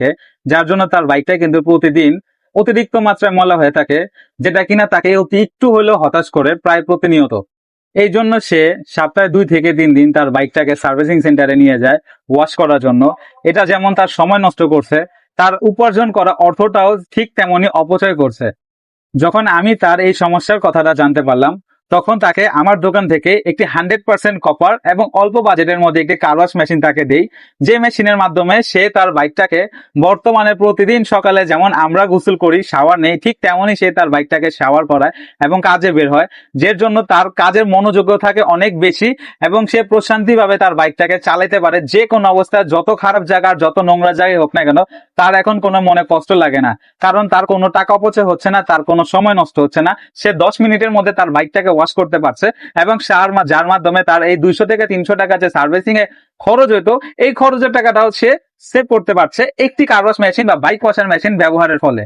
থাকে, যার জন্য তার বাইকটা কিন্তু প্রতিদিন অতিরিক্ত মাত্রায় ময়লা হয়ে থাকে, যেটা কিনা তাকে অতি একটু হলেও হতাশ করে প্রায় প্রতিনিয়ত। এই জন্য সে সপ্তাহে 2 থেকে 3 দিন তার বাইকটাকে সার্ভিসিং সেন্টারে নিয়ে যায় ওয়াশ করার জন্য। এটা যেমন তার সময় নষ্ট করছে, তার উপার্জন করা অর্থটাও ঠিক তেমনি অপচয় করছে। যখন আমি তার এই সমস্যার কথাটা জানতে পারলাম, তখন তাকে আমার দোকান থেকে একটি 100% কপার এবং অল্প বাজেটের মধ্যে একটি কার ওয়াশ মেশিন তাকে দেই, যে মেশিনের মাধ্যমে সে তার বাইকটাকে বর্তমানে প্রতিদিন সকালে যেমন আমরা গোসল করি, শাওয়ার নেই, ঠিক তেমনই সে তার বাইকটাকে শাওয়ার করায় এবং কাজে বের হয়, যার জন্য তার কাজের মনোযোগ্য থাকে অনেক বেশি এবং সে প্রশান্তিভাবে তার বাইকটাকে চালাতে পারে। যে কোনো অবস্থায় যত খারাপ জায়গা যত নোংরা জায়গায় হোক না কেন, তার এখন কোনো মনে কষ্ট লাগে না, কারণ তার কোনো টাকা অপচয় হচ্ছে না, তার কোনো সময় নষ্ট হচ্ছে না। সে 10 মিনিটের মধ্যে তার বাইকটাকে ওয়াশ করতে পারছে এবং যার মাধ্যমে তার এই 200 থেকে 300 টাকা যে সার্ভিসিং এ খরচ হইতো, এই খরচের টাকাটাও সে সেভ করতে পারছে একটি কার ওয়াশ মেশিন বা বাইক ওয়াশার মেশিন ব্যবহারের ফলে।